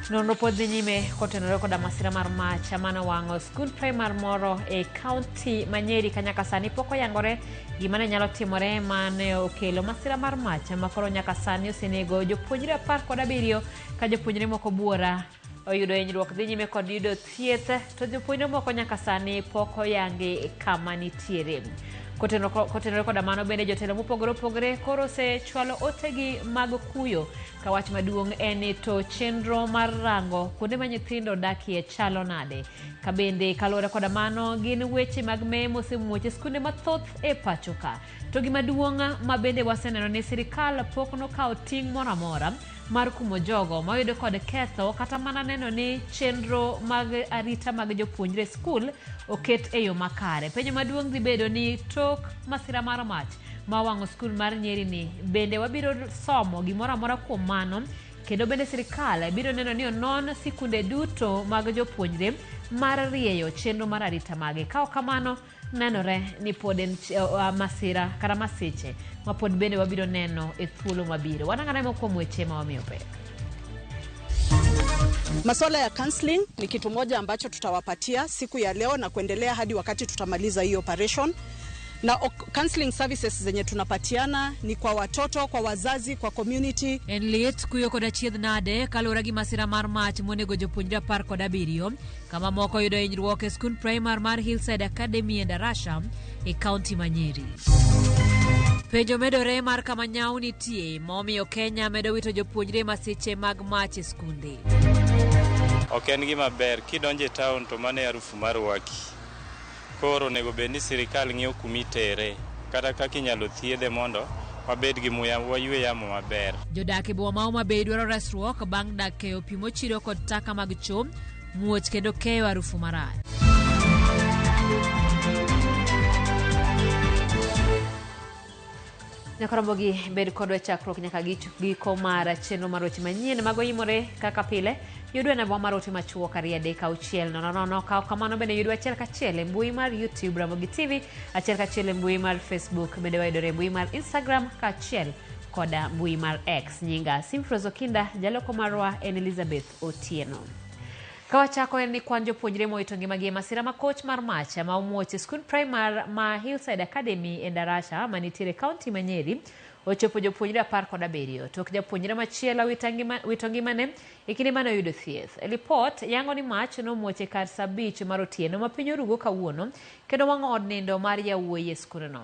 Non pod dhi nyime kotenore koda masira mar mach mane owang'o skul primar moro e kaunti ma Nyeri ka nyaka sani pok oyangore gima ne nyalo timore mane okelo masira mar mach ma koro nyaka sani osenego jopuonjre 17 ka jopuonjre moko buora oyudo hinyruok. Dhi nyime kod yudo thieth to jopuonjre moko nyaka sani pok oyangi kama nitiere. Kotenore koda mano bende jotelo mopogore opogore koro osechwalo otegi mag kuyo ka wach maduong' en to chenro mar rango kuonde ma nyithindo dakie chalo nade. Ka bende kaluwore koda mano gin weche mag memo osemuoche skunde mathoth e pacho ka. To gima duong' ma bende waseneno ni sirikal pok nokawo ting' moro amora mar kumo jogo mayudo kod ketho kata mana neno ni chenro mag arita mag jopuonjre skul oket e yo makare. Penjo maduong' dhi bedo ni tok masira mar mach ma wang'o skul mar Nyeri ni bende wabiro somo gimoro amora kuom mano, kendo bende sirikal biro neno ni onon sikunde duto mag jopuonjre mar rieyo chenro mar arita mage. Ka kamano nenore ni pod en masira kata masiche ma pod bende wabiro neno e thuolo mabiro. Wanang'ana kuom weche ma wamiyo pek. Masuala ya counseling ni kitu moja ambacho tutawapatia siku ya leo na kuendelea hadi wakati tutamaliza hii operation. Na counseling services zenye tunapatiana ni kwa watoto, kwa wazazi, kwa community. En liet kuyo koda chiedh nade kalura gi masira mar mach monego jopuonjre 17 kama moko yudo hinyruok e skul primar mar Hillside Academy e Ndarasha e kaunti ma Nyeri. Penjo medore mar kama nyau nitie momiyo Kenya medo wito jopuonjre masiche mag mach e skunde. Ok en gima ber kidonjo e town to mane harufu mar waki. Koro nego bedni sirikal ng'iyo kumitere kata kaka inyalo thiedhe mondo wabed gi muya waywe yamo maber. Jodak e boma ma Homabay dwaro resruok bang' dak keyo pi mochido kod taka mag choo, muoch kendo keyo harufu marach. Nyakoromogi bed kodwa chakruok nyaka giko mar chenro mar weche manyien mago yimore kaka pile. Yudwe na bwa marote machuo karia deka uchiel no kao kamano bende yudwe achiel kachiel e mbui mar YouTube Ramogi TV, achiel kachiel e mbui mar Facebook, bende waidore mbui mar Instagram kachiel koda mbui mar X. Nyinga Simfrozo Kinda, jaloko marwa en Elizabeth Otieno. Kawachako en ni kwan jopuonjre moito ngimagi masira ma coach mar mach ma omuoche skul primar ma Hillside Academy e Ndarasha manitiere kaunti ma Nyeri ochopo jopuonjre 17 tok japuonjre machielo wito ngimane e kinde mane oyudo thieth. Report yango ni mach nomuoche kar saa 5 mar otieno ma piny orugo kawuono kendo wang'o od nindo mar yawuoyi e skulno.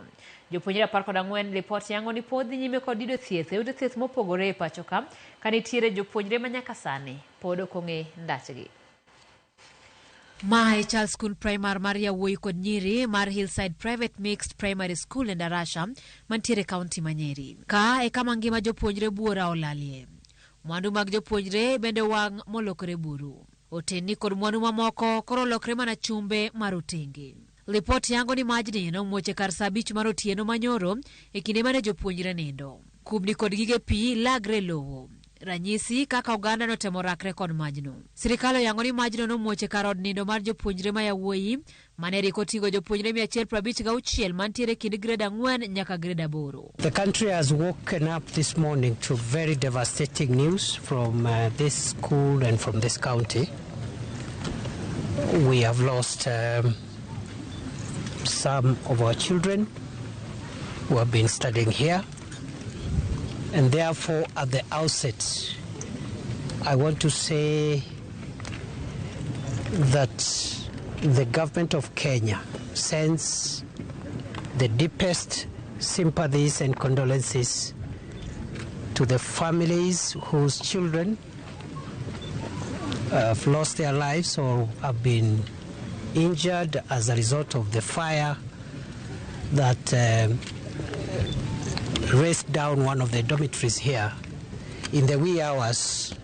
Jopuonjre 14 report yango ni pod dhi nyime kod yudo thieth mopogore e pacho ka nitiere jopuonjre ma nyaka sani pod ok ong'e ndachgi. Mae chal skul primar mar yawuoyi kod nyiri mar Hillside Private Mixed Primary School e Ndarasha mantiere kaunti ma Nyeri. Ka e kama ngima jopuonjre buora olalie. Mwandu mag jopuonjre bende wang' molokore buru. Oteni kod mwandu mamoko koro lokre mana chumbe mar otenge. Report yango ni majni nomuoche kar saa 5 mar otieno manyoro e kinde mane jopuonjre nindo. Kubni kod gige pi lagre lowo. Ranyisi kaka oganda notemo rakre kod majno. Sirikal yango ni majno nomuoche kar od nindo mar jopuonjre ma yawuoyi mane riko tingo jopuonjre 156 mantiere kind grade 4 nyaka grade 8. The country has woken up this morning to very devastating news from this school and from this county. We have lost some of our children who have been studying here. And therefore, at the outset, I want to say that the government of Kenya sends the deepest sympathies and condolences to the families whose children have lost their lives or have been injured as a result of the fire that raced down one of the dormitories here in the wee hours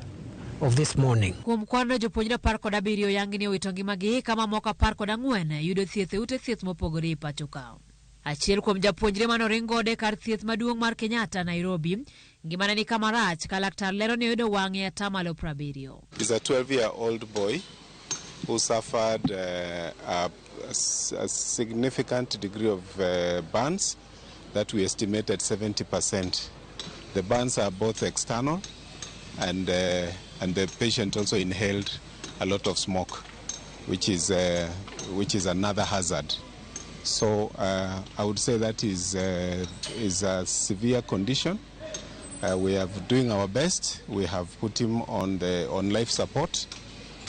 of this morning. Kuom kwano jopuonjre 17 yangi ni owito ngimagi kama moko 14 yudo thieth e ute thieth mopogore e pacho ka. Achiel kuom japuonjre manoringode kar thieth maduong' mar Kenyatta Nairobi ngimane ni kama rach ka laktar lero ni oyudo wang'e atamalo 70. He's a 12-year-old boy who suffered a significant degree of burns that we estimate at 70%. The burns are both external, and the patient also inhaled a lot of smoke, which is another hazard. So I would say that is a severe condition. We are doing our best. We have put him on life support,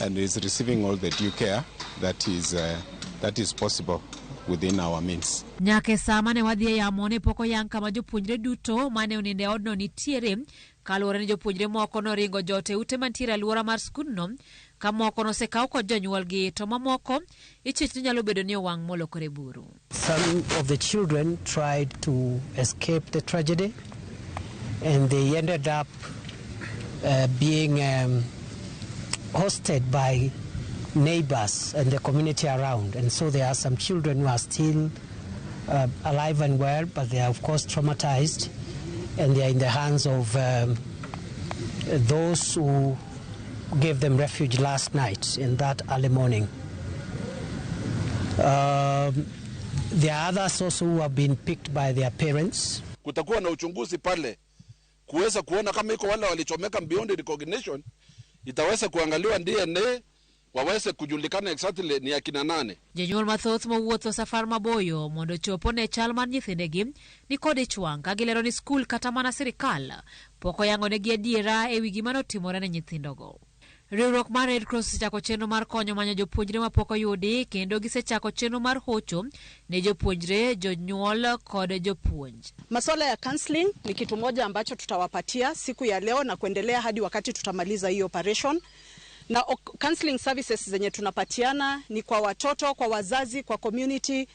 and is receiving all the due care that is possible within our means. Nyake sama ne wadhi yamone poko yang kama jopuonjre duto mane oninde odno nitiere kaluwore ni jopuonjre moko noringo jote ute mantiere alwora mar skundno ka moko nosekaw kod jonyuolgi to mamoko ichich ni nyalo bedo ni owang' molokore buru. Some of the children tried to escape the tragedy, and they ended up being hosted by neighbors and the community around, and so there are some children who are still alive and well, but they are of course traumatized, and they are in the hands of those who gave them refuge last night in that early morning. There are others also who have been picked by their parents. Kutakuwa na uchunguzi pale kuweza kuona kama iko wale walichomeka beyond recognition, itaweza kuangaliwa DNA waweze kujulikana exactly ni akina nane. Jonyuol mathoth mowuotho safar maboyo mondo chopo ne chal mar nyithindegi ni kod ichwang' ka gilero ni skul kata mana sirikal pok oyang'onegi adiera e wi gima notimore ne nyithindogo. Riwruok mar Red Cross osechako chenro mar konyo manyo jopuonjre mapok oyudi, kendo gisechako chenro mar hocho ne jopuonjre, jonyuol kod jopuonj. Masuala ya counseling ni kitu moja ambacho tutawapatia siku ya leo na kuendelea hadi wakati tutamaliza hii operation. Na counseling services zenye tunapatiana ni kwa watoto, kwa wazazi, kwa community.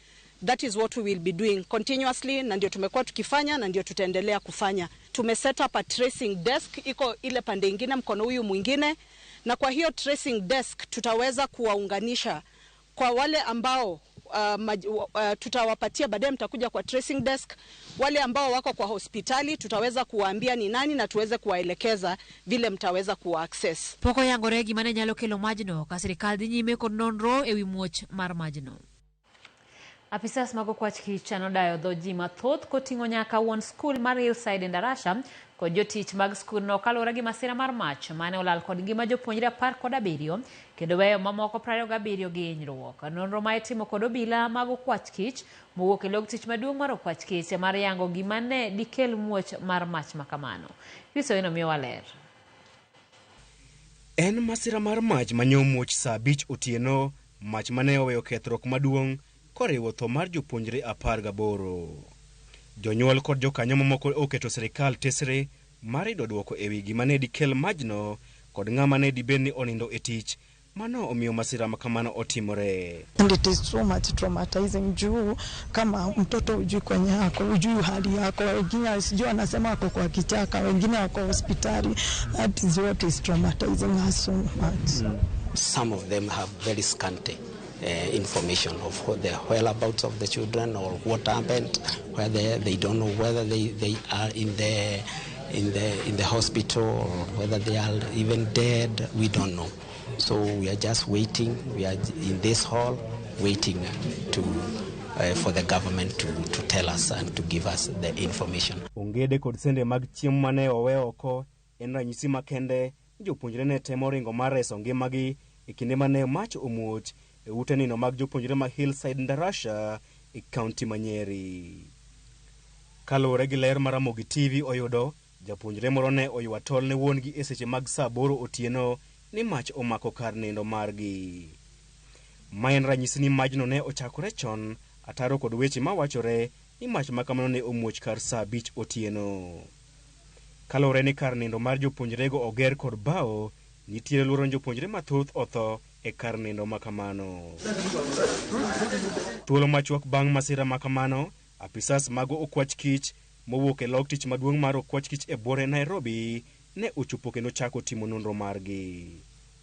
That is what we will be doing continuously, na ndio tumekuwa tukifanya na ndio tutaendelea kufanya. Tumeset up a tracing desk, iko ile pande ingine mkono huyu mwingine, na kwa hiyo tracing desk tutaweza kuwaunganisha kwa wale ambao tutawapatia baadaye, mtakuja kwa tracing desk. Wale ambao wako kwa hospitali tutaweza kuwaambia ni nani na tuweze kuwaelekeza vile mtaweza kuwa access. Poko yangore gima ne nyalo kelo majno ka sirikal dhi nyime kod nonro ewi muoch mar majno. Apisas mag okwach kich nodayo dho ji mathoth koting'o nyaka wuon skul mar Hillside Ndarasha kod jotich mag skul no kaluwore gi masira mar mach mane olal kod ngima jopuonjre 17 kendo weyo mamoko 27 gi hinyruok. Nonro ma itimo kod obila mag okwach kich mowuok e log tich maduong' mar okwach kich mar yango gima ne dikel muoch mar mach makamano. Kristo miyowa ler. En masira mar mach manyo muoch saa 5 otieno, mach mane oweyo kethruok maduong' koriwo tho mar jopuonjre 18. Jonyuol kod jokanyo mamoko oketo sirikal tesre mar yudo duoko ewi gima ne dikel majno kod ng'ama ne dibed ni onindo e tich mano omiyo masira makamano otimore. And it is so much traumatizing juu kama mtoto ujui kwenye yako, ujui hali yako, wengine asijua anasema ako kwa kichaka, wengine wako hospitali. That is what is traumatizing us so much. Some of them have very scanty information of the whereabouts of the children or what happened, whether they don't know whether they are in the hospital or whether they are even dead. We don't know. So we are just waiting. We are in this hall waiting to for the government to tell us and to give us the information. Ongede kod sende mag chiemo mane owe oko en ranyisi makende jopuonjre ne temo ringo mar reso ngimagi e kinde mane mach omuoch e ute nino mag jopuonjre ma Hillside Ndarasha e kaunti ma Nyeri. Kaluwore gi ler mar Ramogi TV oyudo, japuonjre moro ne oywa tol ne wuongi e seche mag saa 8 otieno ni mach omako kar nindo margi. Ma en ranyisi ni majno ne ochakore chon, ataro kod weche mawachore ni mach makamano ne omuoch kar saa 5 otieno. Kaluwore ni kar nindo mar jopuonjrego oger kod bao, nitiere luoro jopuonjre mathoth otho e kar nindo makamano. Thuolo machuok bang' masira makamano, apisas mago okwach kich mowuok e log tich maduong' mar okwach kich e Bwore, Nairobi ne ochopo kendo chako timo nonro margi.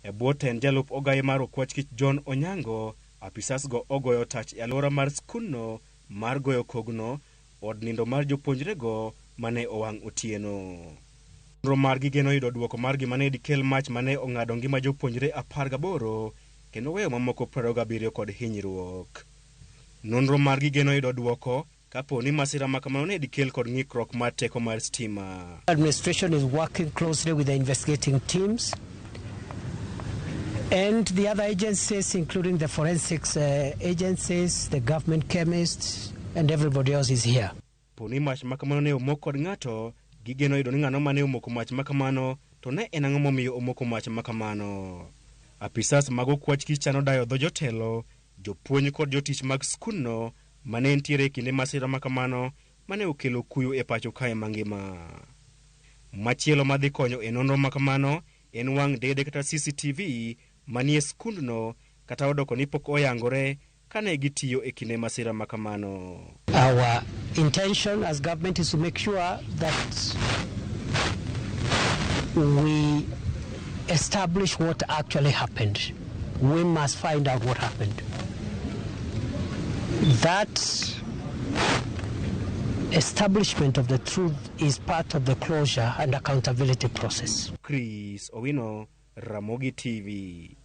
E bwo tend jalup ogaye mar okwach kich John Onyango, apisas go ogoyo tach e alwora mar skunno mar goyo kogno, od nindo mar jopuonjrego mane owang' otieno. Nonro margi geno yudo duoko margi mane dikel mach mane ong'ado ngima jopuonjre 18 kendo weyo mamoko 27 kod hinyruok. Nonro margi geno yudo duoko kapo ni masira makamano ne dikel kod ng'ikruok mar teko mar stima. Administration is working closely with the investigating teams and the other agencies, including the forensics agencies, the government chemists, and everybody else is here. Poni mach makamano ne omok kod ng'ato, gigeno yudo ni ng'ano mane omoko mach makamano to ne en ang'o momiyo omoko mach makamano. Apisas mag okwach kich chano dayo dho jotelo, jopuonj kod jotich mag skundno mane ntiere kinde masira makamano mane okelo kuyo e pacho kae mangima. Machielo madhi konyo e nonro makamano en wang' dede kata CCTV manie skundno kata odoko ni pok oyangore kane gitiyo e kinde masira makamano. Our intention as government is to make sure that we establish what actually happened. We must find out what happened. That establishment of the truth is part of the closure and accountability process. Chris Owino, Ramogi TV.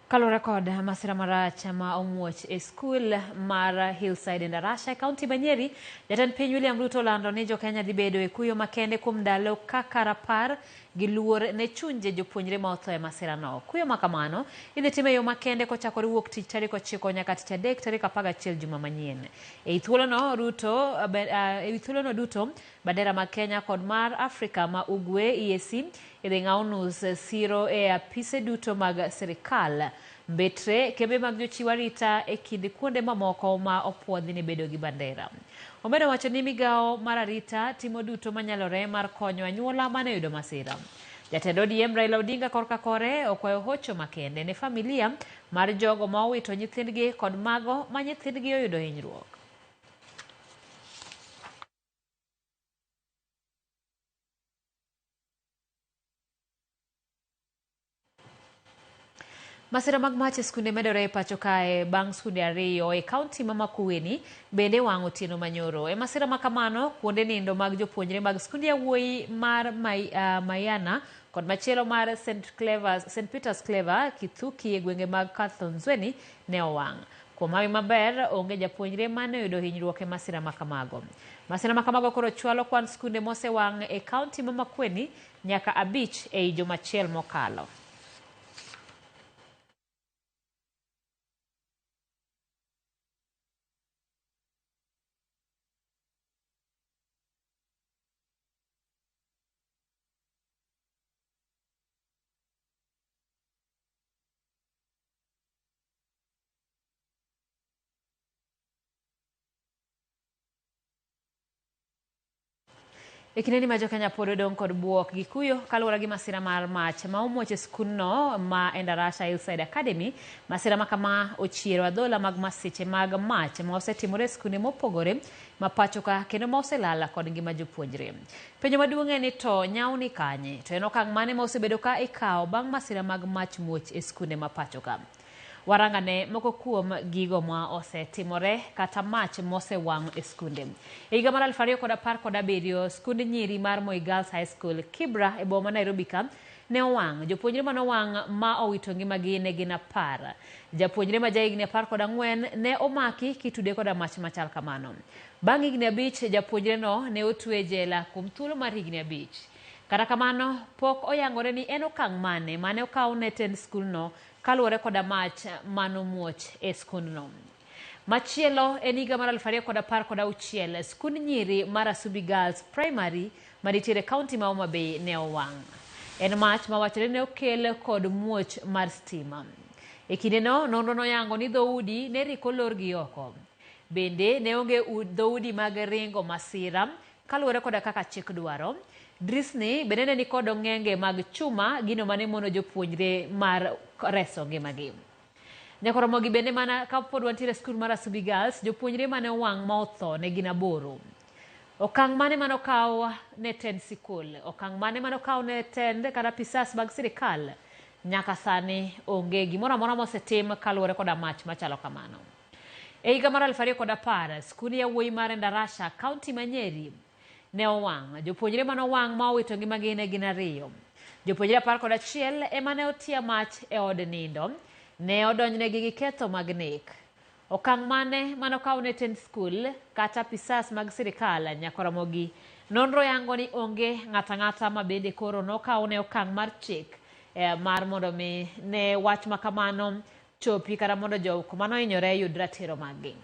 Kalore kod masira marach ma omuoch e skul mar Hillside Ndarasha kaunti Manyeri, jatend piny William Ruto lando ni jo Kenya dhi bedo e kuyo makende kuom ndalo kaka rapar gi luor ne chunje jopuonjre ma otho e masira no. Kuyo makamano idhi time yo makende kochakore wuok tich tarik 9 nyaka tich adek tarik 11 juma manyien. E thuolo no duto bandera ma Kenya kod mar Afrika ma ugwe EAC idhi ng'aw nus siro e apise duto mag sirikal, betre kembe mag jochiw arita e kind kuonde mamoko ma opuodhi ni bedo gi bandera. Omedo wacho ni migawo mar arita timo duto manyalore mar konyo anyuola mane yudo masira. Jatend ODM Raila Odinga korka kore okwayo hocho makende ne familia mar jogo ma owito nyithindgi kod mago ma nyithindgi oyudo hinyruok. Masira mag mach e skunde medore e pacho kae bang' skunde ariyo e kaunti ma Makueni bende wang' otieno manyoro. E masira makamano, kuonde nindo mag jopuonjre mag skunde yawuoyi mar Mayana kod machielo mar St. Peter's Clever Kithuki e gwenge mag Kathonzweni ne owang'. Kuom hawi maber, onge japuonjre mane oyudo hinyruok e masira makamago. Masira makamago koro chwalo kwan skunde mosewang' e kaunti ma Makueni nyaka 5 e juma achiel mokalo. Ekineni ma jo Kenya pod odong' kod buok gi kuyo kaluwore gi masira mar mach ma omuoch e skundno ma Ndarasha Hillside Academy. Masira makama ochiero adhola mag masiche mag mach ma osetimore e skunde mopogore ma pachoka kendo ma oselala kod ngima jopuonjre. Penjo maduong' en ni to nyaw ni kanye, to en okang' mane ma osebedo ka ikawo bang' masira mag mach muoch e skunde ma pachoka. Warangane moko kuom gigo ma osetimore kata mach mosewang' e skunde. E higa mar 2017 skund nyiri mar Moi Girls High School Kibra e boma Nairobi ka ne owang'. Jopuonjre manowang' ma owito ngimagi ne gin 10. Japuonjre ma jahigni 14 ne omaki kitude koda mach machal kamano. Bang' higni 5 japuonjre no ne otwe jela kuom thuolo mar higni 5. Kata kamano pok oyangore ni en okang' mane okaw ne tend skul no kaluwore koda mach manomuoch e skundno. Machielo en higa mar 2016 skund nyiri mar Asubi Girls Primary manitiere kaunti ma Homa Bay ne owang'. En mach ma wachore ne okel kod muoch mar stima. E kindeno nonro noyango ni dhoudi ne riko lorgi oko. Bende ne onge dhoudi mag ringo masira kaluwore koda kaka chik dwaro. Drisni bende ne nikod ong'enge mag chuma gino mane mono jopuonjre mar reso ngimagi. Nyakoromogi bende mana ka pod wantiere skul mar Asubi Girls, jopuonjre mane owang' ma otho ne gin 8. Okang' mane manokaw ne tend sikul, okang' mane manokaw ne tend kata pisas mag sirikal, nyaka sani onge gimoro amora mosetim kaluwore koda mach machalo kamano. E higa mar 2010 skul yawuoyi mar Ndarasha kaunti ma Nyeri ne owang'. Jopuonjre mane owang' ma owito ngimagi ne gin 2. Jopuonjre 11 ema ne otia mach e od nindo. Ne odonjnegi gi ketho mag nek. Okang' mane manokaw ne Tend School kata pisas mag sirikal nyakoromogi nonro yango ni onge ng'ata ma bende koro nokaw ne okang' mar chik mar mondo mi ne wach makamano chopi kata mondo jok manohinyore yud ratiro maggi.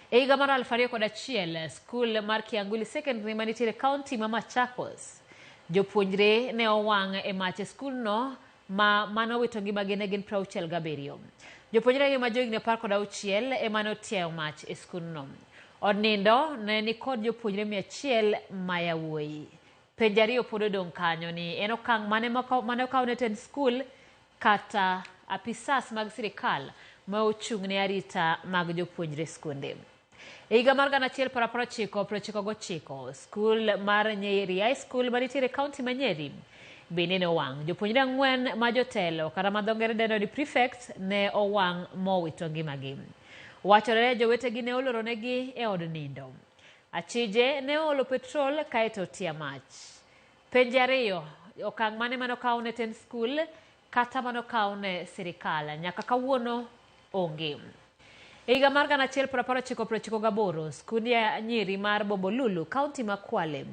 E higa mar 2001 skul mar Kianguli Secondary manitiere kaunti ma Machakos, jopuonjre ne owang' e mach e skulno mano wito ngimagi ne gin 67. Jopuonjre gi ma johigni 16 ema notiayo mach e skulno. Od nindo ne ni kod jopuonjre 100 ma yawuoyi. Penjo ariyo pod odong' kanyo ni en okang' mane okaw ne Tend School kata apisas mag sirikal ma ochung' ne arita mag jopuonjre skunde. E higa mar 1999 skul mar Nyeri High School manitiere kaunti ma Nyeri bende ne owang'. Jopuonjre 4 ma jotelo kata ma dho ngere dendo ni prefect ne owang' mowito ngimagi. Wachore jowetegi ne oloronegi e od nindo. Achije ne olo petrol kaeto tia mach. Penjo ariyo, okang' mane manokaw ne Tend School kata manokaw ne sirikal nyaka kawuono onge. E higa mar 1998 skund ya Nyiri mar Bombolulu kaunti ma Kwale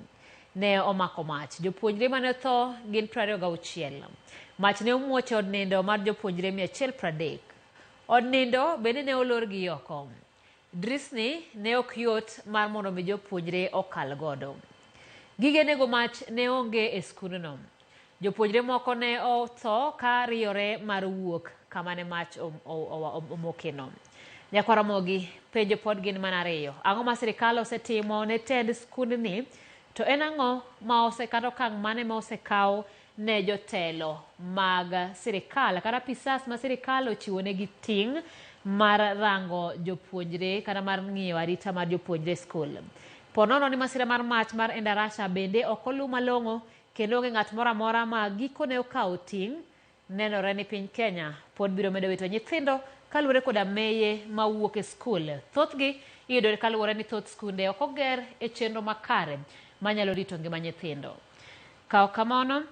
ne omako mach. Jopuonjre mane tho gin 26. Mach ne omuocho od nindo mar jopuonjre 130. Od nindo bende ne olor gi oko. Drisni ne ok yot mar mondo mi jopuonjre okal godo. Gige nego mach ne onge e skundno. Jopuonjre moko ne otho ka riyore mar wuok kama ne mach omokeno. Nyakoromogi penjo pod gin mana ariyo. Ang'o ma sirikal osetimo ne Tend skundni? To en ang'o ma kata okang' mane ma osekaw ne jotelo mag sirikal kata pisas ma sirikal ochiwo negi ting' mar rango jopuonjre kata mar ng'iyo arita mar jopuonjre skul. Ponono ni masira mar mach mar Endarasha bende ok olu malong'o kendo onge ng'at moro amora ma gikone okawo ting'. Nenore ni piny Kenya pod biro medo wito nyithindo kaluwore koda meye ma wuok e skul. Thothgi iyudo kaluwore ni thoth skunde ok oger e chenro makare manyalo rito ngima nyithindo. Kaw kamano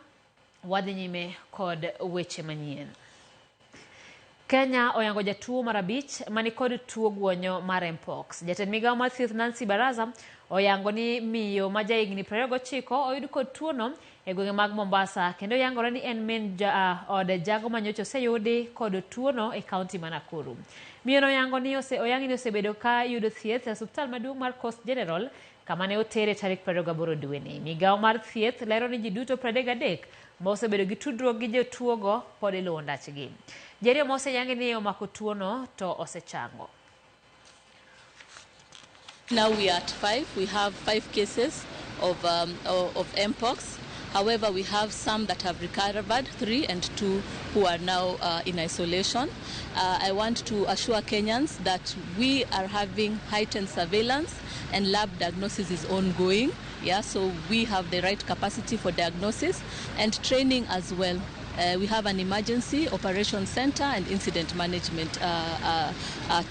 wadhi nyime kod weche manyien. Kenya oyango jatuo mar 5 mani kod tuo guonyo mar mpox. Jatend migawo mar thieth Nancy Baraza oyango ni miyo ma jahigni 29 oyud kod tuono e gwenge mag Mombasa kendo yangore ni en min od jago manyocha oseyudi kod tuono e kaunti ma Nakuru. Miyo no yango ni oyangi ni osebedo ka yudo thieth e osiptal maduong' mar Coast General kama ne otere tarik 28 dwe ni. Migawo mar thieth lero ni ji duto 33 ma osebedo gi tudruok gi jotuogo pod iluwo ndachgi. Jeriyo ma oseyangi ni omako tuono to osechango. Now we are at 5. We have 5 cases of mpox. However, we have some that have recovered, 3 and 2 who are now in isolation. I want to assure Kenyans that we are having heightened surveillance and lab diagnosis is ongoing. Yeah, so we have the right capacity for diagnosis and training as well. We have an emergency operations center and incident management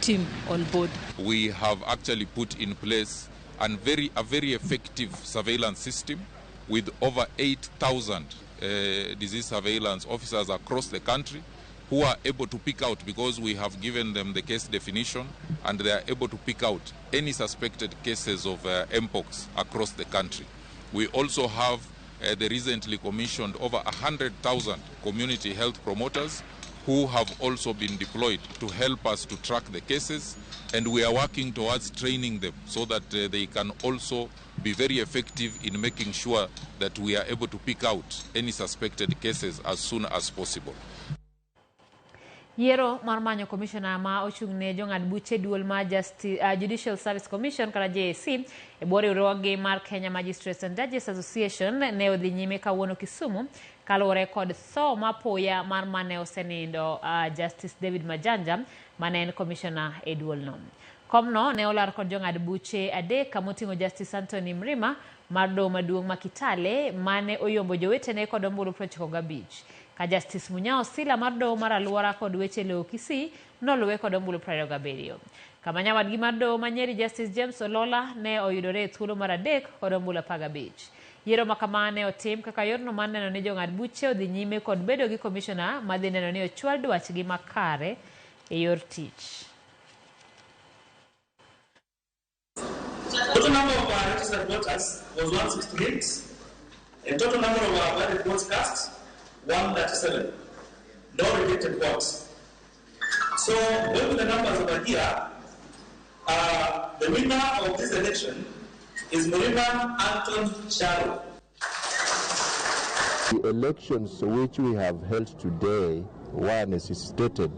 team on board. We have actually put in place a very effective surveillance system with over 8,000 disease surveillance officers across the country who are able to pick out, because we have given them the case definition, and they are able to pick out any suspected cases of mpox across the country. We also have the recently commissioned over 100,000 community health promoters who have also been deployed to help us to track the cases, and we are working towards training them so that they can also be very effective in making sure that we are able to pick out any suspected cases as soon as possible. Yiero mar manyo commissioner ma ochung' ne jong'ad buche duol ma Judicial Service Commission kata JSC e bwo riwruoge mar Kenya Magistrates and Judges Association ne odhi nyime kawuono Kisumu kaluwore kod tho mapoya mar mane osenindo Justice David Majanja mane en commissioner e duolno. Komno ne olar kod jong'ad buche 3 kamoting'o Justice Anthony Mrima mar doho maduong' ma Kitale mane oyombo jowetene kod ombulu 95. Ka Justice Munyao Sila mar doho mar Aluora kod weche lowo Kisii noluwe kod ombulu 27. Kama nyawadgi mar doho ma Nyeri Justice James Olola ne oyudore e thuolo mar 3 kod ombulu 15. Yiero makamane otim kaka yorno mar neno ni jong'ad buche odhi nyime kod bedo gi commissioner madhi neno ni ochwal dwachgi makare e yor tich. Total number of our registered voters was 168. And total number of our valid votes cast, 137. No rejected votes. So when the numbers over here, the winner of this election is Murima Anton Charo. The elections which we have held today were necessitated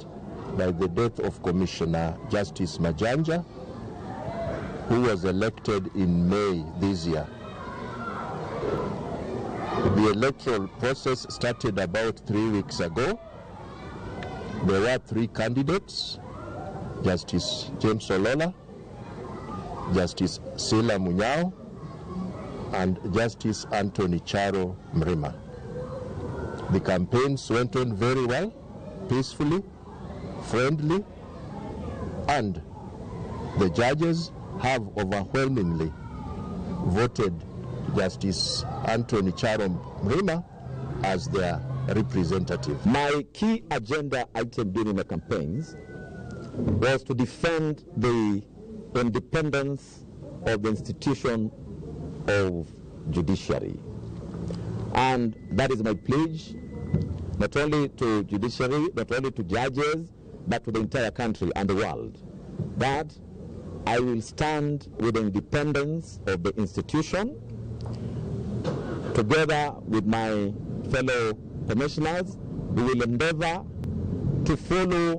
by the death of Commissioner Justice Majanja, who was elected in May this year. The electoral process started about 3 weeks ago. There were 3 candidates: Justice James Olola, Justice Sila Munyao, and Justice Anthony Charo Mrima. The campaigns went on very well, peacefully, friendly, and the judges have overwhelmingly voted Justice Anthony Charo Mrima as their representative. My key agenda item during the campaigns was to defend the independence of the institution of judiciary. And that is my pledge, not only to judiciary, not only to judges, but to the entire country and the world, that I will stand with the independence of the institution, together with my fellow commissioners. We will endeavor to follow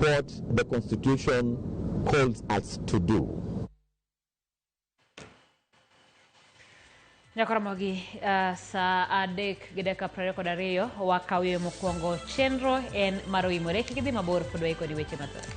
what the Constitution calls us to do. Nyakaramogi sa adek gideka prareko dario wakawiyo mokwongo chenro en maroi moreki gidhi mabor podwa kodi weche mathoth.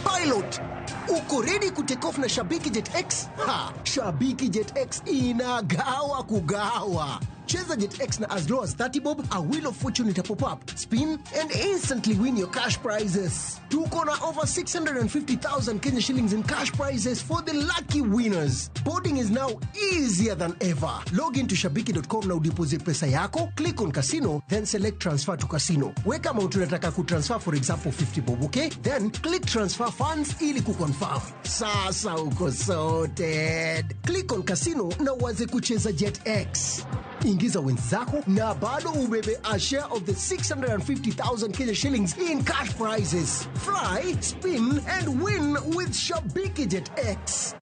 Pilot, uko ready ku take off na Shabiki Jet X? Ha, Shabiki Jet X inagawa kugawa. Cheza Jet X na as low as 30 bob, a wheel of fortune ita pop up, spin, and instantly win your cash prizes. Tuko na over 650,000 Kenya shillings in cash prizes for the lucky winners. Boarding is now easier than ever. Log into shabiki.com na udeposit pesa yako, click on casino, then select transfer to casino. Weka amount unataka kutransfer, for example 50 bob, okay? Then click transfer funds ili kuconfirm. Sasa uko sorted. Click on casino na uanze kucheza Jet X. Ingiza wenzako na bado ubebe a share of the 650,000 Kenya shillings in cash prizes. Fly, spin, and win with Shabiki Jet X.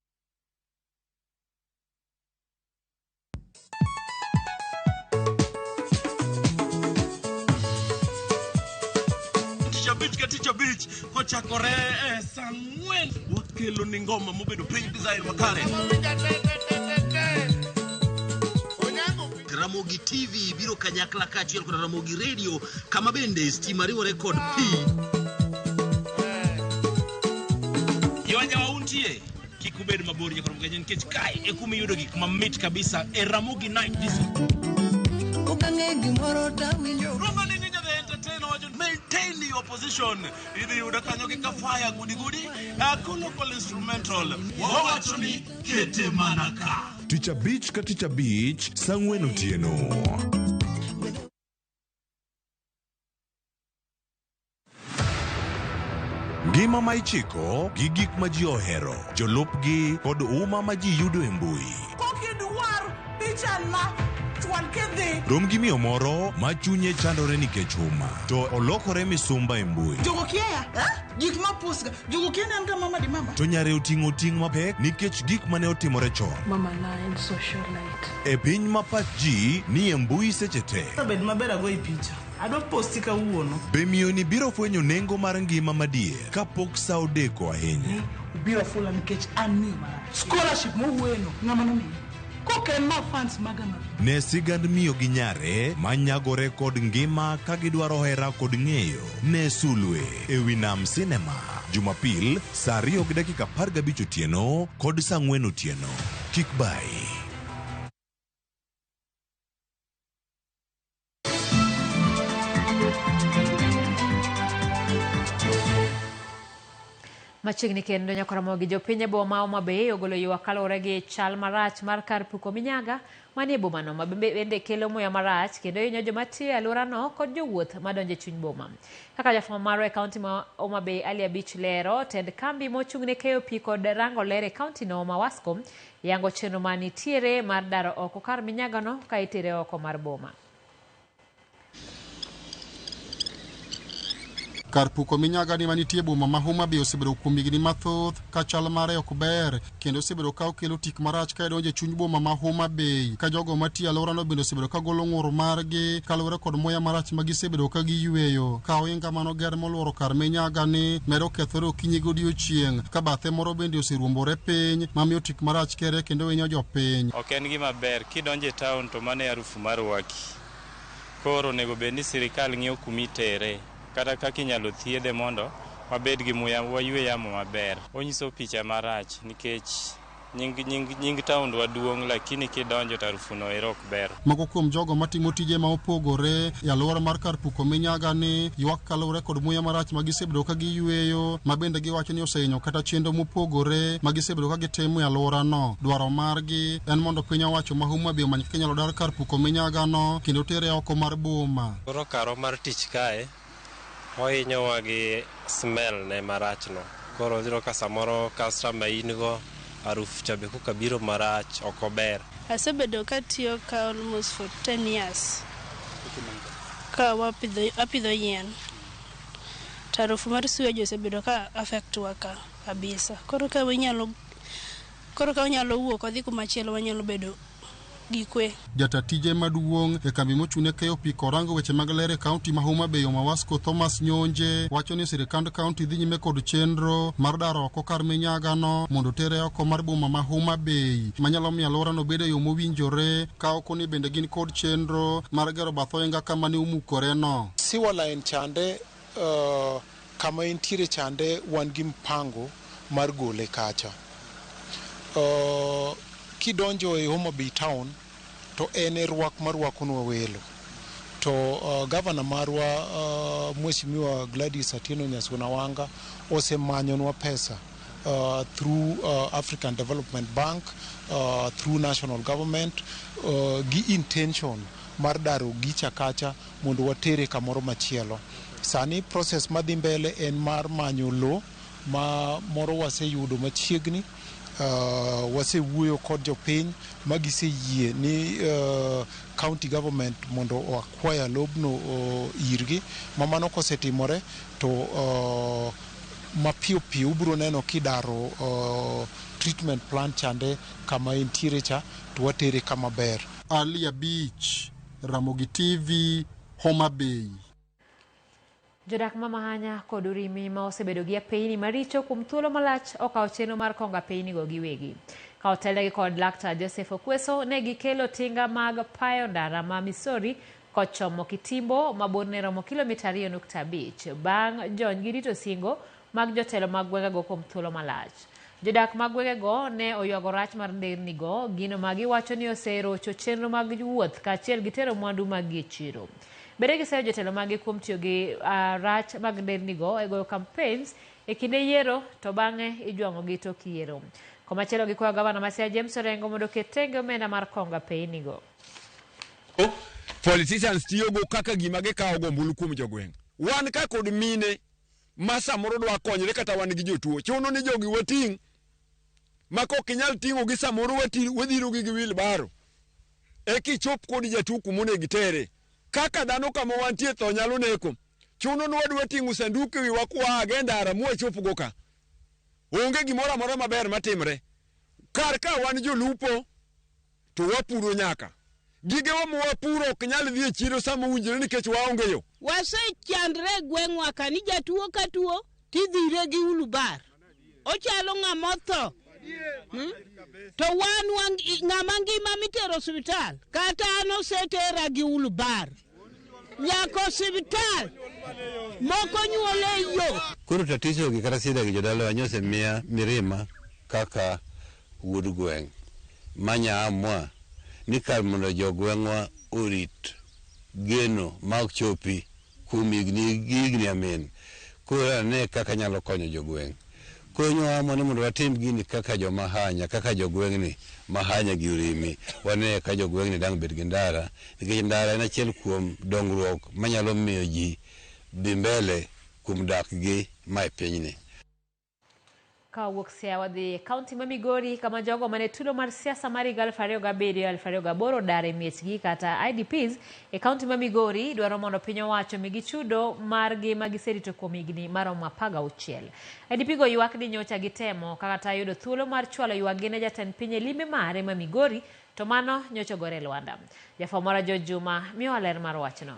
Teacher Beach, Hocha Kore, Samuel, what kilo ningoma, mobedo pay design wakare. Ramogi TV, biro kanyakla kachiel kuna Ramogi Radio, kama bende Stimariwa Record P. Yawanya wauntie, kikubedi mabori ya Ramogi Nkech kai, ekumi yudo gik mamit kabisa, Ramogi Night Disco. Maintain your position. Idi udakanyoki kafaya gudi local instrumental wawachoni kete manaka. Teacher Beach ka Teacher Beach Sangwen Otieno. Ngima maichiko gi gik ma ji ohero, jolupgi kod uma ma ji yudo e mbui. Kokidwar pichana Rom gi miyo moro ma chunye chandore nikech uma, to olokore misumba e mbui. Jogo kia gik ma pusga, jogo kia nanga mama di mama. To nyare oting'o ting' mapek nikech gik mane otimore chon. Mama na en socialite. E piny ma pach ji ni e mbui seche te. Abed maber ago i picha. Adwa posti ka uono. Be miyo ni biro fwenyo nengo mar ngima madier kapok sa odeko ahinya. Biro fula nikech ani scholarship mo ueno ng'ama nomiyo. Ne sigand miyo gi nyare manyagore kod ngima ka gidwaro hera kod ng'eyo. Ne sulwe e wi Nam Cinema Jumapil saa 2:15 otieno kod saa 4 otieno. Kik bai. Machiegni kendo nyakoromo gi jopiny e boma Homa Bay ogolo ywak kaluwore gi chal marach mar kar puko minyaga manie bomano ma bende kelo muya marach kendo hinyo joma tiyo e alworano kod jowuoth madonjo e chuny boma. Kaka jafwambo marwa e kaunti ma Homa Bay Ali Abich lero, tend kambi mochung'ne keyo pi kod rango ler e kaunti no ma Wasco yango chenro manitiere mar daro oko kar minyagano ka itere oko mar boma. Kar puko minyaga ni manitie boma ma Homa Bay osebedo kuom higni mathoth ka chal mare ok ber kendo osebedo ka okelo tik marach ka donjo e chuny boma ma Homa Bay ka jogo matiyo alworano bende osebedo ka golo ng'ur margi kaluwore kod muya marach ma gisebedo ka giyweyo. Ka ohinga manoger moluoro kar minyaga ni medo kethore okinyi godiechieng' ka bathe moro bende oseruombore piny mamiyo tik marach kere kendo hinyo jopiny. Ok en gima ber kidonjo e taon to mano e harufu mar waki. Koro onego bed ni sirikal ng'iyo kumitere kata kaka inyalo thiedhe mondo wabed gi muya waywe yamo maber. Onyiso picha marach nikech nying taondwa duong' lakini kidonjo to harufuno ero ok ber. Moko kuom jogo matimo tije ma opogore e alwora mar kar puko minyaga ni ywak kaluwore kod muya marach ma gisebedo ka giyweyo ma bende giwacho ni osehinyo kata chenro mopogore ma gisebedo ka gitimo e alworano. Dwaro margi en mondo piny owacho ma Homa Bay omany kaka inyalo dar kar puko minyagano kendo tere oko mar boma. Koro karo mar tich kae ohinyowa gi smell ne marachno. Koro dhiro ka samoro customer in go aruf chabe kuka biro marach ok ober. Asebedo ka tiyo ka almost for 10 years. Ka apidho yien. Tarufu mar sewage osebedo ka affect waka kabisa. Koro ka wanyalo wuok odhi kumachielo wanyalo bedo gikwe. Jata tije maduong' e kambi mochune keyo pi korango weche mag ler e kaunti ma Homa Bay ma Wasco Thomas Nyonje wacho ni sirikand kaunti dhi nyime kod chenro mar daro oko kar minyagano mondo tere oko mar boma ma Homa Bay manyalo miyo alworano bedo yo mowinjore ka oko ni bende gin kod chenro mar gero bath ohinga kama ne omukoreno. Sewer line chande kama intiere chande wan gi mpango mar gole kacha. Kidonjo e Homa Bay town to ene rwak marwakonwa welo to governor marwa Mheshimiwa Gladys Atieno Nyasuna Wanga osemanyonwa pesa through African Development Bank, through national government gi intention mar daro gicha kacha mondo watere kamoro machielo. Sani process madhi mbele en mar manyo lo ma moro waseyudo machiegni. Wasewuoyo kod jopiny magiseyie ni county government mondo acquire lobno irgi mamano kosetimore to mapiyo piyo ubro neno kidaro treatment plant chande kama intiere cha to watere kama ber. Ali Abich, Ramogi TV, Homa Bay. Jodak ma Mahanya kod Urimi ma osebedo gi apeyni maricho kuom thuolo malach okawo chenro mar kongo apeynigo giwegi. Ka otelnegi kod Laktar Joseph Okweso ne gikelo tinga mag payo ndara ma Misori kochomo Kitimbo maborne romo kilomita 2.5 bang' jony gi rito singo mag jotelo mag gwengego kuom thuolo malach. Jodak mag gwengego ne oywago rach mar ndernigo gino ma giwacho ni oserocho chenro mag wuoth kaachiel gi tero mwandu mag e chiro. Bende giseyo jotelo magi kuom tiyo gi rach mag ndernigo e goyo campaigns e kinde yiero to bang'e ijwang'ogi tok yiero. Komachielo gikwayo gavana ma Siaya James Orengo mondo oket tenge omenda mar kongo apeynigo. Politicians tiyogo kaka gima gikawo gombulu kuom jogweng'. Wan ka kod mine ma samoro dwa konyre kata wan gi jotuo. Chuno ni jogi wating' ma kok inyal ting'o gi samoro wadhiro gi wheelbarrow. Kichop kod jatuo kumone gitere. Kaka dhano kama wantie tho nyalo neko. Chuno ni wadwa ting'o sanduku e wiwa kwa agenda ara mwachop go ka. Onge gimoro amora maber matimre. Kar ka wan jolupo to wapuro nyaka. Gigewa mwapuro ok nyal dhi e chiro sama winjore nikech waonge yo. Wasechandre gweng'wa ka ni jatuo ka tuo tidhire gi ulubar. Ochalo ng'ama otho. To wan ng'ama ngima mitero hospital kata an osetera gi ulubar. Nyako hospital moko nyuole yo. Koro tatizo gi kata sida gi jodalo anyose miya mirima kaka wuod gweng'. Manya amwa ni kar mondo jogweng'wa orit geno ma ok chopi kuom higni amen. Koro ne kaka nyalo konyo jogweng'. konyo amo ni mondo watim gini kaka jomahanya, kaka jogweng'ni mahanya gi urimi. Wane ka jogweng'ni dang bed gi ndara, nikech ndara en achiel kuom dongruok manyalo miyo ji dhi mbele kuom dak gi mae pinyni. Kawuok Siaya wadhi kaunti ma Migori kama jogo mane tulo mar siasa mar 2007-2008 dar e miechgi kata IDPs e kaunti ma Migori dwaro mondo piny owacho migi chudo margi magiserito kuom higni maromo 16. IDP go ywak ni nyocha gitemo kata yudo thuolo mar chwalo ywak ne jatend piny e limbe mare ma Migori, to mano nyocha gore Lwanda. Jafwambo George Juma miyo ler mar wachno.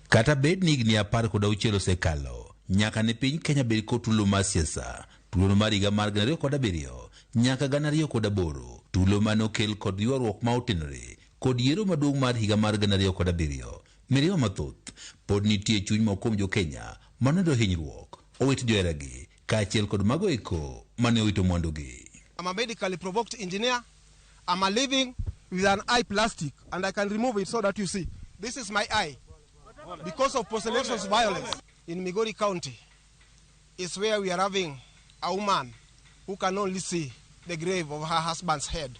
Kata bed ni higni 16 osekalo, nyaka ne piny Kenya bed kod tulo mar siasa, tulo mar higa mar 2007 nyaka 2008, tulo manokel kod ywaruok ma otenore kod yiero maduong' mar higa mar 2007. Mirima mathoth pod nitie chuny ma kuom jo Kenya manodo hinyruok, owit joheragi kaachiel kod mago eko mane owito mwandugi. I'm a medically provoked engineer. I'm a living with an eye plastic and I can remove it so that you see. This is my eye. Because of post-elections violence in Migori County is where we are having a woman who can only see the grave of her husband's head.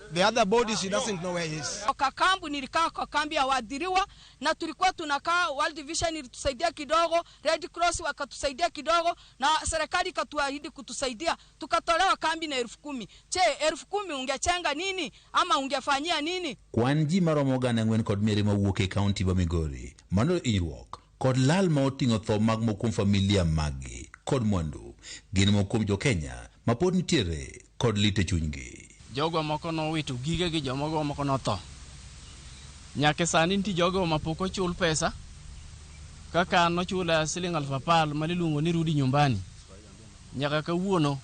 The other body she doesn't know where he is. Kakambu nilikaa kwa kambi ya waadhiriwa na tulikuwa tunakaa, World Vision ilitusaidia kidogo, Red Cross wakatusaidia kidogo na serikali ikatuahidi kutusaidia. Tukatolewa kambi na 10,000. Che 10,000 ungechenga nini ama ungefanyia nini? Kwan ji maromo gana 4 kod miere mawuok e kaunti ma Migori mano hinyruok kod lal ma oting'o tho mag mokuom familia magi kod mwandu gin mokuom jo Kenya ma pod nitiere kod lit e chunygi. Jogo moko no wito gige gi jomogo moko no tho. Nyake sani nitie jogo ma pok ochul pesa, kaka no chula siling 10,000 maliluongo ni rudi nyumbani. Nyaka kawuono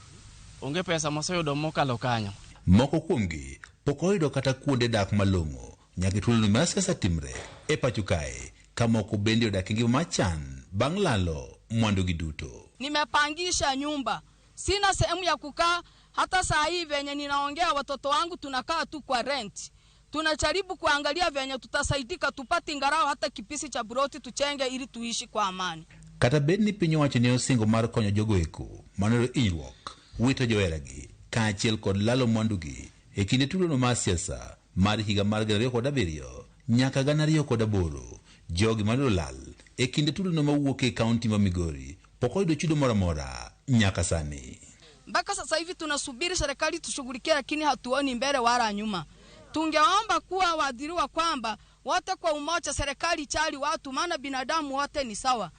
onge pesa maseyudo mokalo kanyo. Moko kuomgi pok oyudo kata kuonde dak malong'o nyaka tulo mar siasa timre e pacho kae, kama moko bende odak ngima machan bang' lalo mwandugi duto. Nimepangisha nyumba, sina sehemu ya kukaa. Hata saa hii venye ninaongea watoto wangu tunakaa tu kwa rent. Tunajaribu kuangalia venye tutasaidika tupate ngarao hata kipisi cha buroti tuchenge ili tuishi kwa amani. Kata bed ni piny owacho ne osingo mar konyo jogo eko manoro hinyruok, wito joheragi kaachiel kod lalo mwandugi e kinde tulono mar siasa mar higa mar 2007 nyaka 2008. Jogi manoro lal e kinde tulono mawuok e kaunti ma Migori pok oyudo chudo moro amora nyaka sani. Mpaka sasa hivi tunasubiri serikali tushughulikie, lakini hatuoni mbele wala nyuma. Tungeomba kuwa waadhiriwa kwamba wote kwa umoja serikali chali watu, maana binadamu wote ni sawa.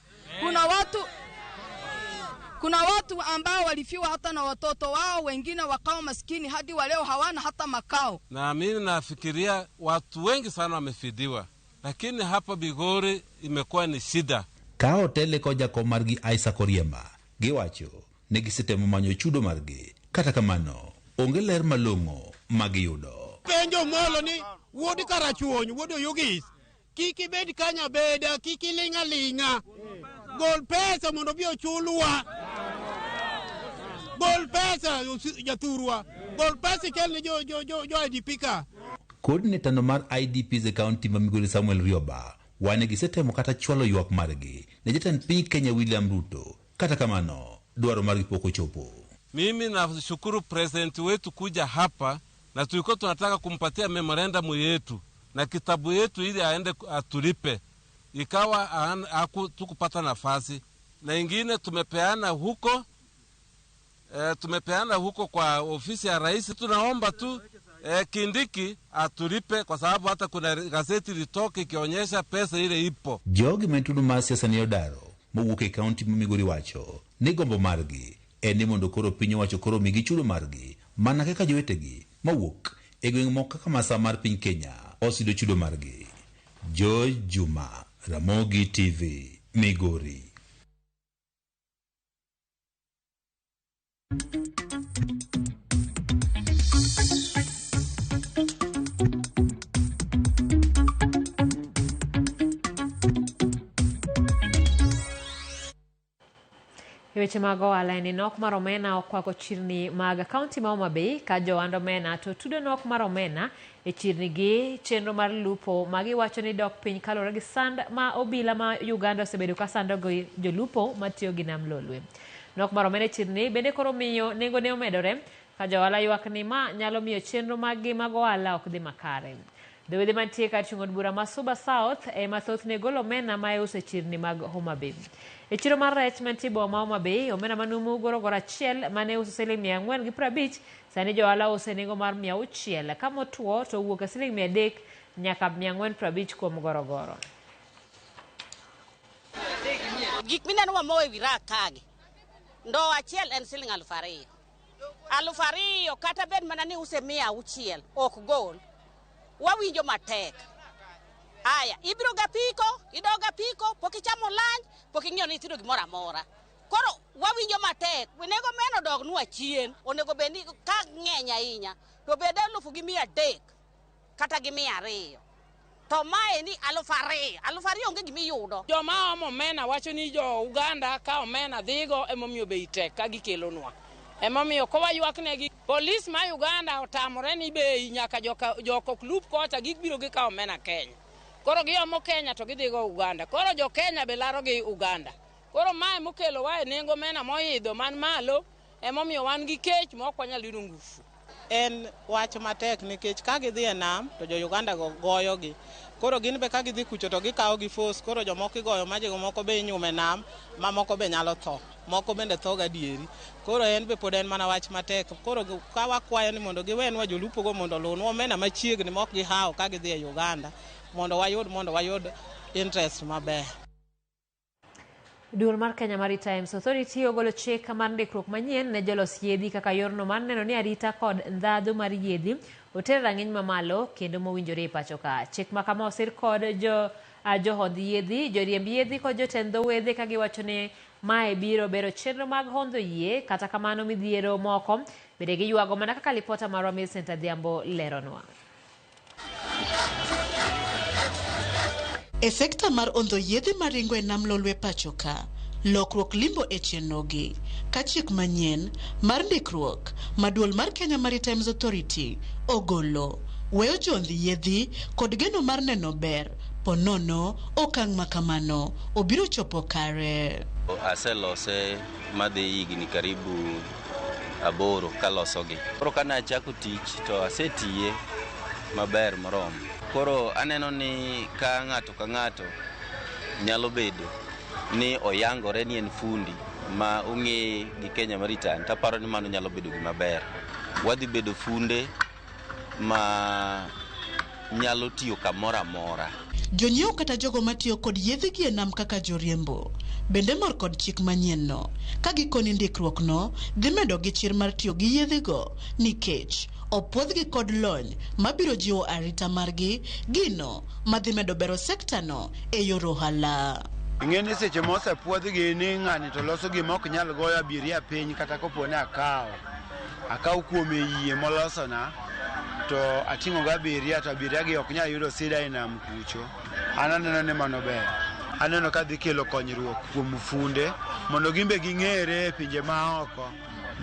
Kuna watu ambao walifiwa hata na watoto wao, wengine wakao maskini hadi waleo hawana hata makao. Na mimi nafikiria watu wengi sana wamefidiwa, lakini hapa Migori imekuwa ni shida. Kao tele koja ko margi Aisa Koriema giwacho negisetemo manyo chudo margi, kata kamano onge ler malong'o magiyudo. Penjo molo ni wuod karachuony, wuod Oyugis, kiki bed kanya beda, kiki linga linga. Gol pesa mondo bi ochulwa. Gol pesa jaturwa. Gol pesa kelne jo IDP ka. Coordinator no mar IDPs e kaunti ma Migori Samuel Rioba wane gisetemo kata chwalo ywak margi ne jatend piny Kenya William Ruto, kata kamano dwaro margi pok ochopo. Mimi nashukuru president wetu kuja hapa, na tulikuwa tunataka kumpatia memorandum yetu na kitabu yetu ili aende atulipe, ikawa tukupata nafasi, na ingine tumepeana huko kwa ofisi ya rais. Tunaomba tu Kindiki atulipe, kwa sababu hata kuna gazeti litoke ikionyesha pesa ile ipo. Jogi mentudu mar siasa ni odaro mowuok e kaunti ma Migori wacho ni gombo margi en ni mondo koro piny owacho koro migi chudo margi mana kaka jowetegi mawuok e gweng' moko kaka Masaa mar piny Kenya osido chudo margi. George Juma, Ramogi TV, Migori. weche mag ohala ni nok mar omena okwako chirni mag kaunti ma Homa Bay ka johand omena to tudo nok mar omena e chirni gi chenro mar lupo magiwacho ni dok piny kalore gi sand ma obila ma Uganda osebedo ka sando gi jolupo matiyo gi nam lolwe. Nok mar omena e chirni bende koro miyo nengo ne omedore ka johala ywak ni ma nyalo miyo chenro mag ohala ok dhi makare. Dowedhe mantie kar chung od bura ma Suba South mathoth ne golo omena ma iuso e chirni mag Homa Bay. E chiro mar rech mantie boma ma Homa Bay, omena manumu gorogoro achiel mane uso siling 450, sani johala uso nengo mar 600, ka motuo to wuok e siling 300 nyaka 450 kuom gorogoro. Gik mineno mamoe ewi rak kagi. Ndo achiel en siling 2,000. 2,000 kata bed mana ni use 100 ok gol. Wawinjo matek. Aya, ibiro idoga piko, pok ichamo lunch, pok ing'iyo ni itido gimoro amora. Koro wawinjo matek, onego meno dog nwa chien, onego bendi ka ng'eny ahinya, to bede 1,300 kata gi 200. To mae ni 2,000, 2,000 onge gimiyudo. Joma omo omena wacho ni jo Uganda ka omena dhigo emomiyo bei tek ka gikelonwa. Emomiyo kowa ywak negi polis ma Uganda otamore ni bei nyaka joko klup kocha gibiro gi ka omena Kenya. Koro giomo Kenya to gidhigo Uganda. Koro jo Kenya be laro gi Uganda. Koro mae mokelo wa nengo omena moidho man malo emomiyo wan gi kech ma ok wanyal yudo ngufu. En wach matek nikech ka gidhi e nam to jo Uganda goyogi. Koro gin be ka gidhi kucho to gikawo gi force, koro jomoko igoyo majego moko be inyume nam, mamoko be nyalo tho. Moko bende tho gadieri. Koro en be pod en mana wach matek. Koro ka wakwayo ni mondo giwenwa jolupo go mondo lunwa omena machiegni mok gihawo ka gidhi e Uganda mondo wayud interest maber. Duol mar Kenya Maritime Authority ogolo chik mar ndikruok manyien ne jolos yiedhi kaka yorno mar neno ni arita kod ndhadhu mar yiedhi oter rang'iny mamalo kendo mowinjore e pacho ka. Chik ma kama osir kod johond yiedhi, joriemb yiedhi kod jotend dho wedhe ka giwacho ni mae biro bero chenro mag hondo yie, kata kamano midhiero moko bende giywago mana kaka lipota marwa Millicent Adhiambo leronwa. E sekta mar ondho yiedhi maringo e nam lolwe pacho ka, lokruok limbo e chenrogi ka chik manyien mar ndikruok ma duol mar Kenya Maritime Authority ogolo weyo jondh yiedhi kod geno mar neno ber ponono okang' makamano obiro chopo kare. Aselose madhi higni karibu 8 kalosogi. Koro kana achako tich to asetiye maber moromo. Koro aneno ni ka ng'ato nyalo bedo ni oyangore ni en fundi ma ong'e gi Kenya Maritime, taparo ni mano nyalo bedo gima ber. Wadhi bedo funde ma nyalo tiyo kamoro amora. Jonyiewo kata jogo matiyo kod yiedhi gi e nam kaka joriembo bende mor kod chik manyien no, ka gikoni ndikruok no dhi medo gi chir mar tiyo gi yiedhi go nikech opuodhgi kod lony mabiro jiwo arita margi, gino madhi medo bero sekta no e yor ohala. Ing'eni seche mosepuodhgi ni ng'ani to loso gima ok nyal goyo abiria piny kata kopone akaw kuom yie molosona to ating'o go abiria to abiria gi ok nyal yudo sida e nam kucho. An aneno ni mano ber. Aneno ka dhi kelo konyruok kuom funde mondo gimbe ging'ere e pinje maoko,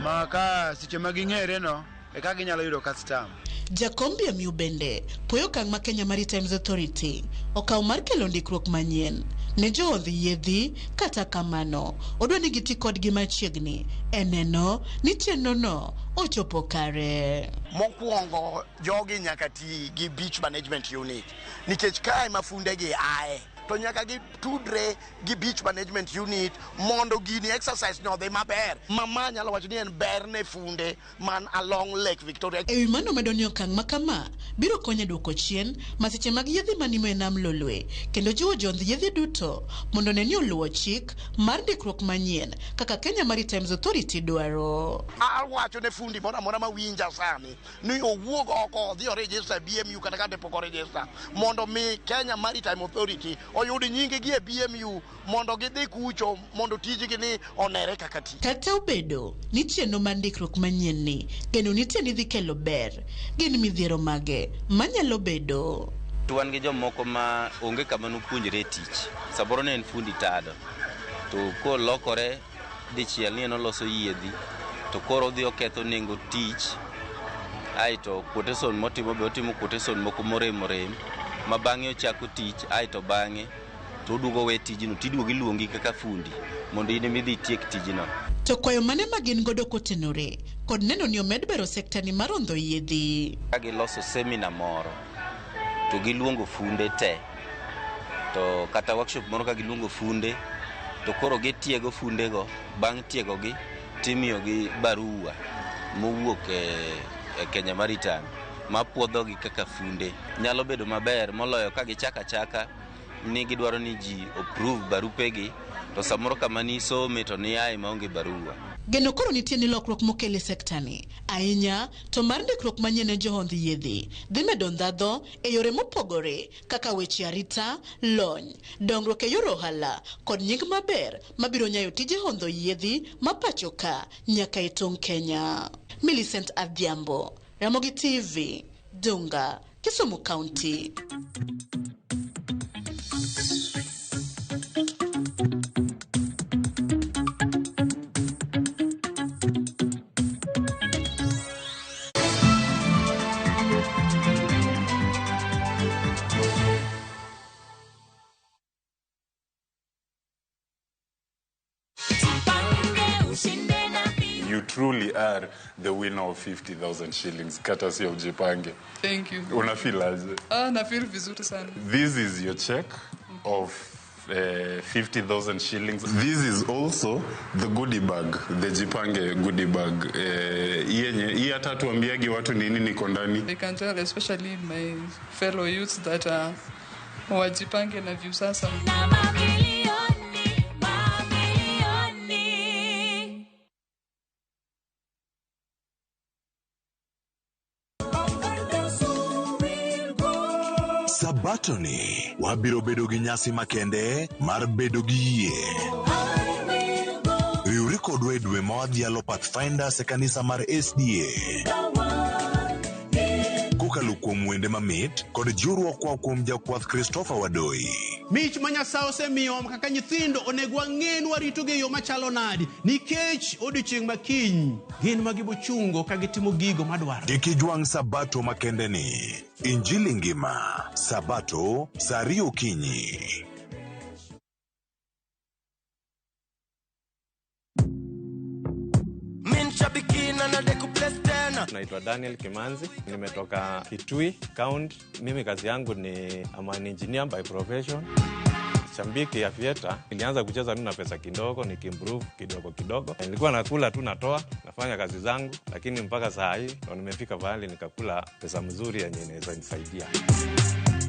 ma ka seche ma ging'ere no e ka ginyalo yudo custom. Jakombi Amiu bende puoyo okang' ma Kenya Maritime Authority okawo mar kelo ndikruok manyien ne joodh yiedhi, kata kamano odwa ni giti kodgi machiegni e neno ni chenro no ochopo kare. Mokwongo jogi nyaka ti gi beach management unit nikech kae mafunde gi ae to nyaka gi tudre gi beach management unit mondo gini exercise no dhi maber. Mama nyalo wacho ni en ber ne funde man along Lake Victoria. Ewi mano medo ni okang' makama biro konyo duoko chien masiche mag yiedhi manimo e nam lolwe kendo jiwo jondh yiedhi duto mondo ne ni oluwo chik mar ndikruok manyien kaka Kenya Maritime Authority dwaro. Awacho ne fundi moro amora mawinja sani ni owuog oko odhi o register BMU kata ka pok o register mondo mi Kenya Maritime Authority oyud nyinge gi e BMU mondo gidhi kucho mondo tijgi ni onere kaka ti. Kata obedo ni chenro mar ndikruok manyien ni geno nitie ni dhi kelo ber, gin midhiero mage manyalo bedo. Wan gi jomoko ma onge kama nopuonjre tich. Saboro ne en fundi tado. To ko lokore dichiel ni en oloso yiedhi to koro odhi oketho nengo tich aito quotation motimo be otimo quotation moko morem ma bang'e ochako tich aito bang'e to oduogo we tijno tiduogo iluongi kaka fundi mondo in midhi tiek tijno. To kwayo mane magin godo kotenore kod neno ni omed bero sekta ni marondho yiedhi. Giloso seminar moro to giluongo funde te to kata workshop moro ka giluongo funde to koro gitiego fundego. Bang' tiegogi timiyogi barua mowuok e Kenya Maritime mapuodhogi kaka funde. Nyalo bedo maber moloyo ka gichaka ni gidwaro ni ji approve barupegi to samoro kama ni some to ni ai maonge barua. Geno koro nitie ni lokruok mokele sekta ni ahinya to mar ndikruok manyien ne johond yiedhi dhi medo ndhadho e yore mopogore kaka weche arita, lony, dongruok e yor ohala kod nying maber mabiro nyayo tije hondho yiedhi ma pacho ka nyaka e tong' Kenya. Millicent Adhiambo, Ramogi TV, Dunga, Kisumu County. You truly are the winner of 50,000 shillings, courtesy of Jipange. Thank you. Una feel aje? Na feel vizuri sana. This is your check of 50,000 shillings. This is also the goodie bag, the Jipange goodie bag. Hii hata tuambiagi watu nini niko ndani. I can tell, especially my fellow youths that wajipange na Viusasa. Sabato ni wabiro bedo gi nyasi makende mar bedo gi yie. Riwri kodwa e dwe ma wadhialo Pathfinders e kanisa mar SDA. Kokalo kuom wende mamit kod jiwruok kwa kuom jakwath Christopher Wadoi. Mich ma Nyasaye osemiyo kaka nyithindo onego wang'e ni warito gi yo machalo nadi nikech odiochieng' makiny gin ma gibochungo ka gitimo gigo madwaro. Ikijwang' Sabato makende ni Injili ngima Sabato saa 2 okinyi. Naitwa Daniel Kimanzi, nimetoka Kitui County. Mimi kazi yangu ni an engineer by profession. Shambiki Aviator, nilianza kucheza na pesa kidogo, nikimprove kidogo. Nilikuwa nakula tu natoa, nafanya kazi zangu, lakini mpaka saa hii ndo nimefika pahali nikakula pesa mzuri yenye inaweza nisaidia.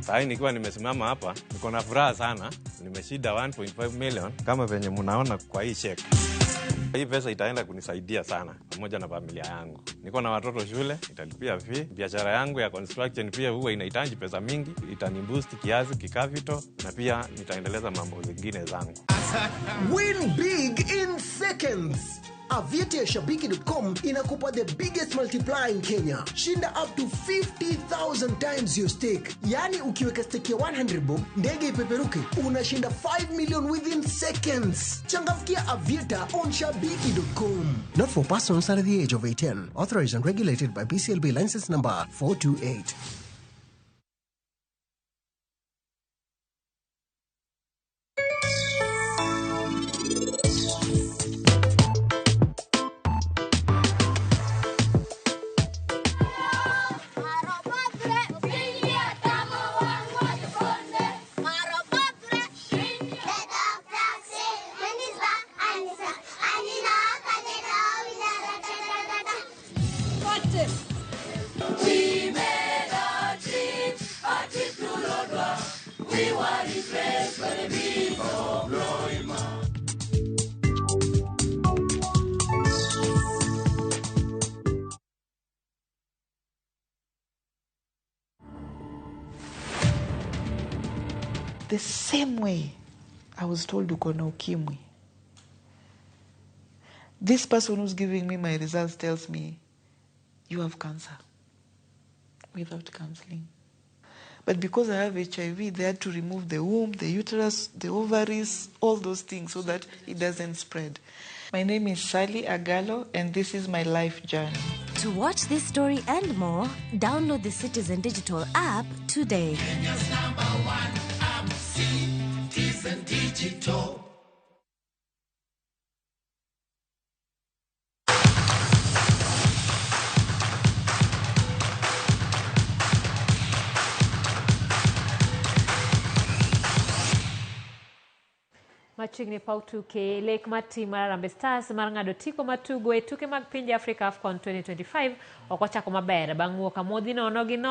Saa hii nikiwa nimesimama hapa, niko na furaha sana. Nimeshida 1.5 million kama venye mnaona kwa hii check. Hii pesa itaenda kunisaidia sana pamoja na familia yangu. Niko na watoto shule, italipia fee. Biashara yangu ya construction pia huwa inahitaji pesa mingi, itaniboost kiasi kikapital na pia nitaendeleza mambo mengine zangu. Win big in seconds. Aviator ya Shabiki.com inakupa the biggest multiplier in Kenya. Shinda up to 50,000 times your stake. Yani ukiweka stake ya 100 bob, ndege ipeperuke, unashinda 5 million within seconds. Changamkia Aviator on Shabiki.com. Not for persons under the age of 18. Authorized and regulated by BCLB license number 428. The same way I was told uko na ukimwi. This person who's giving me my results tells me, you have cancer, without counseling. But because I have HIV, they had to remove the womb, the uterus, the ovaries, all those things so that it doesn't spread. My name is Sally Agalo, and this is my life journey. To watch this story and more, download the Citizen Digital app today. Kenya's #1 app, Citizen Digital. Machiegni pautuke lek mati mar Harambee Stars mar ng'ado tiko matugo e tuke mag pinje Africa AFCON 2025 ok ochako maber bang' wuok amodhi nono gi nono